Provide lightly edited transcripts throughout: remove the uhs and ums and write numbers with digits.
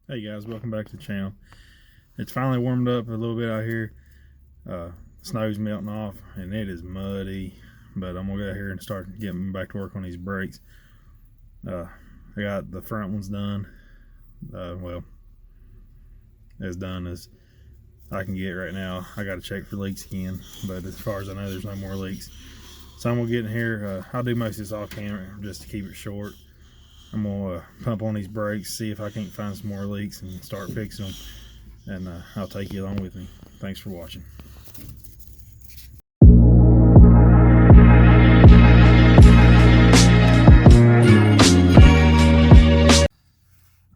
Hey guys, welcome back to the channel. It's finally warmed up a little bit out here. Snow's melting off and it is muddy, but I'm gonna go out here and start getting back to work on these brakes. I got the front ones done. Well, as done as I can get right now. I got to check for leaks again, but as far as I know, there's no more leaks. So I'm gonna get in here. I'll do most of this off camera just to keep it short. I'm gonna pump on these brakes, see if I can't find some more leaks and start fixing them, and I'll take you along with me. Thanks for watching.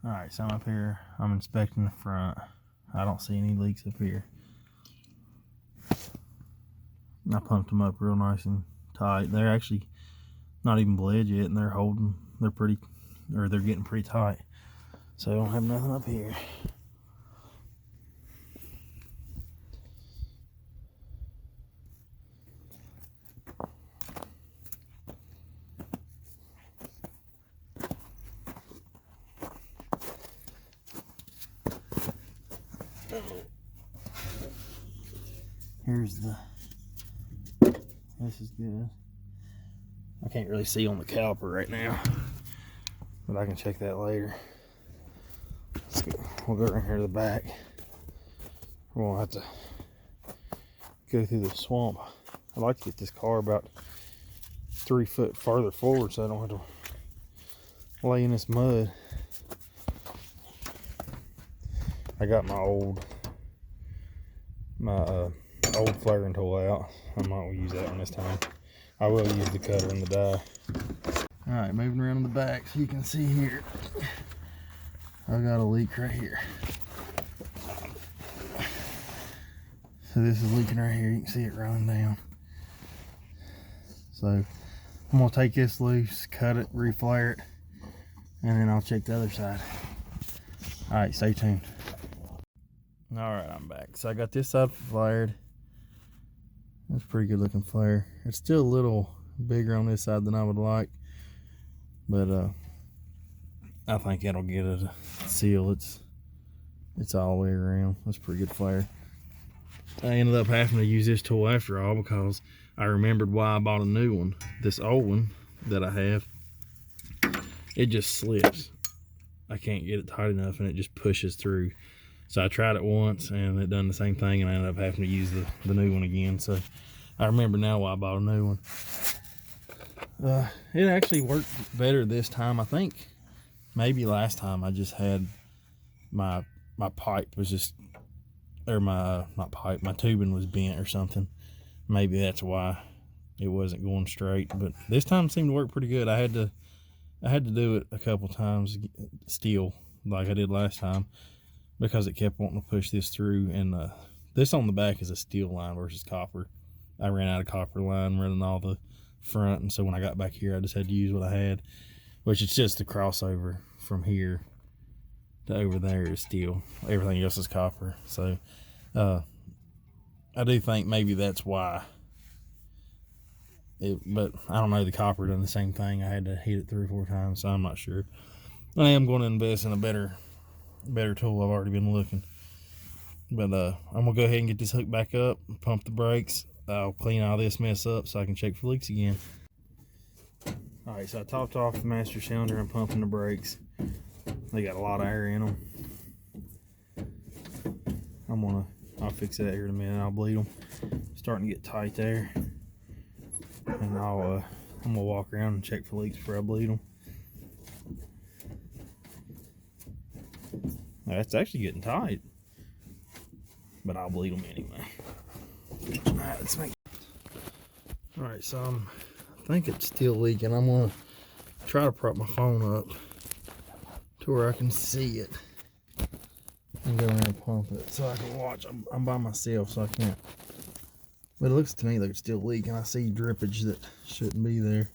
Alright, so I'm up here, I'm inspecting the front. I don't see any leaks up here. I pumped them up real nice and tight. They're actually not even bled yet, and they're getting pretty tight. So I don't have nothing up here. This is good. I can't really see on the caliper right now, but I can check that later. We'll go right here to the back. We'll have to go through the swamp. I'd like to get this car about 3 foot farther forward so I don't have to lay in this mud. I got my old flaring tool out. I might use that one this time. I will use the cutter and the die. Alright, moving around in the back so you can see here. I got a leak right here. So this is leaking right here. You can see it running down. So I'm gonna take this loose, cut it, reflare it, and then I'll check the other side. Alright, stay tuned. Alright, I'm back. So I got this side flared. That's a pretty good looking flare. It's still a little bigger on this side than I would like, but I think it'll get it a seal. It's all the way around. That's a pretty good flare. I ended up having to use this tool after all because I remembered why I bought a new one. This old one that I have, it just slips. I can't get it tight enough and it just pushes through. So I tried it once and it done the same thing, and I ended up having to use the new one again. So I remember now why I bought a new one. It actually worked better this time. I think maybe last time I just had my pipe was just, or my tubing was bent or something. Maybe that's why it wasn't going straight. But this time it seemed to work pretty good. I had to do it a couple times still, like I did last time, because it kept wanting to push this through. And this on the back is a steel line versus copper. I ran out of copper line running all the front, and so when I got back here I just had to use what I had, which is just the crossover from here to over there is steel. Everything else is copper. So I do think maybe that's why but I don't know, the copper done the same thing. I had to heat it 3 or 4 times, so I'm not sure. I am going to invest in a better tool. I've already been looking, but I'm gonna go ahead and get this hook back up, pump the brakes. I'll clean all this mess up so I can check for leaks again. All right, so I topped off the master cylinder and pumping the brakes. They got a lot of air in them. I'll fix that here in a minute. I'll bleed them. Starting to get tight there, and I'm gonna walk around and check for leaks before I bleed them. That's actually getting tight, but I'll bleed them anyway. Alright, let's make. Alright, so I think it's still leaking. I'm gonna try to prop my phone up to where I can see it and go in there and pump it so I can watch. I'm by myself, so I can't. But it looks to me like it's still leaking. I see drippage that shouldn't be there.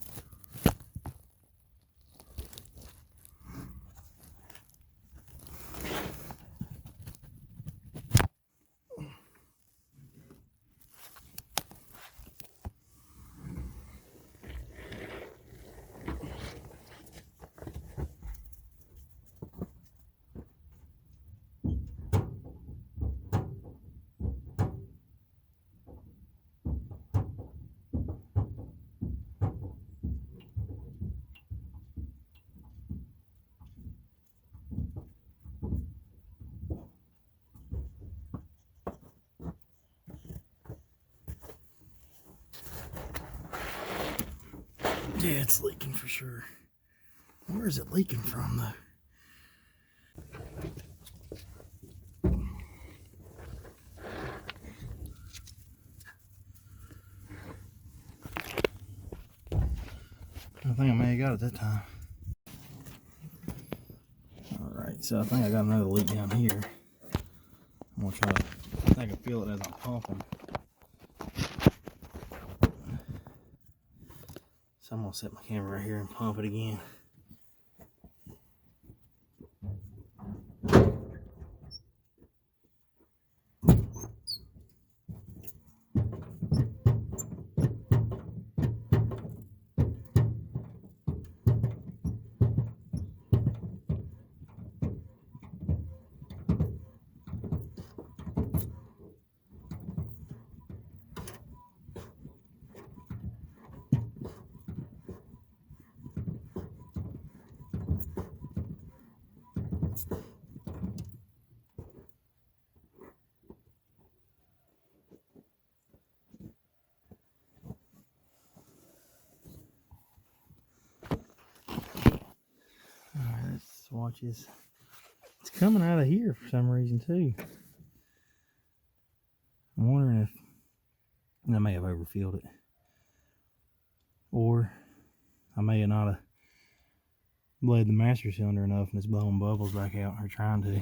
Yeah, it's leaking for sure. Where is it leaking from though? I think I may have got it that time. Alright, so I think I got another leak down here. I'm gonna try to, I think I can feel it as I'm pumping. So I'm gonna set my camera right here and pump it again. Alright, let's watch this. It's coming out of here for some reason too. I'm wondering if I may have overfilled it, or I may have not have bled the master cylinder enough and it's blowing bubbles back out, or trying to.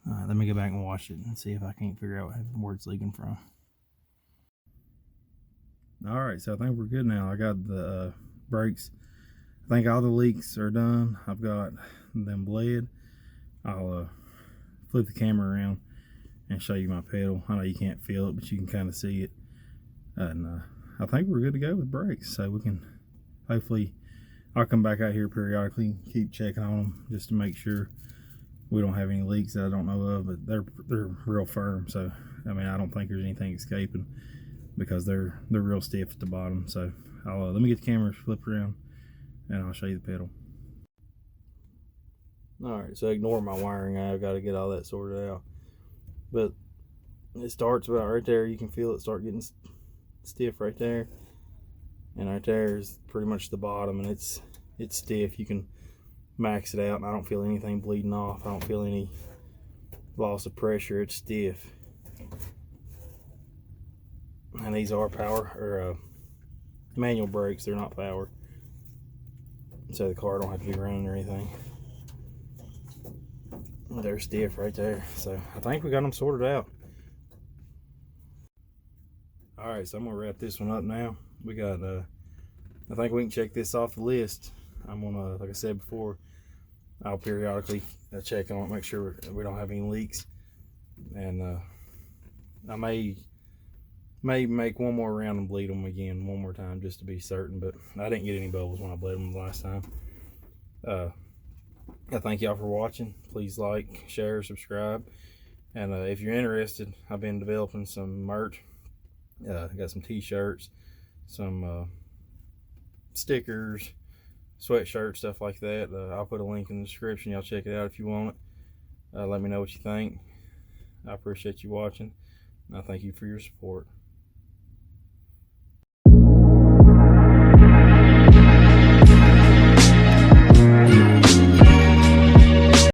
Alright, let me go back and watch it and see if I can't figure out where it's leaking from. Alright, so I think we're good now. I got the brakes. I think all the leaks are done. I've got them bled. I'll flip the camera around and show you my pedal. I know you can't feel it, but you can kind of see it. And I think we're good to go with brakes. So we can, hopefully, I'll come back out here periodically, keep checking on them just to make sure we don't have any leaks that I don't know of. But they're real firm, so I mean I don't think there's anything escaping because they're real stiff at the bottom. So I'll let me get the camera flipped around and I'll show you the pedal. Alright, so ignore my wiring. I've got to get all that sorted out. But it starts about right there. You can feel it start getting stiff right there. And right there is pretty much the bottom, and it's stiff. You can max it out and I don't feel anything bleeding off. I don't feel any loss of pressure. It's stiff. And these are power or manual brakes. They're not power. So the car don't have to be running or anything. They're stiff right there. So I think we got them sorted out. Alright, so I'm gonna wrap this one up now. We got I think we can check this off the list. I'm gonna, like I said before, I'll periodically check on it, make sure we don't have any leaks. And I may make one more round and bleed them again one more time just to be certain, but I didn't get any bubbles when I bled them the last time. I thank y'all for watching. Please like, share, subscribe, and if you're interested, I've been developing some merch. I got some t-shirts, some stickers, sweatshirts, stuff like that. I'll put a link in the description. Y'all check it out if you want it. Let me know what you think. I appreciate you watching, and I thank you for your support.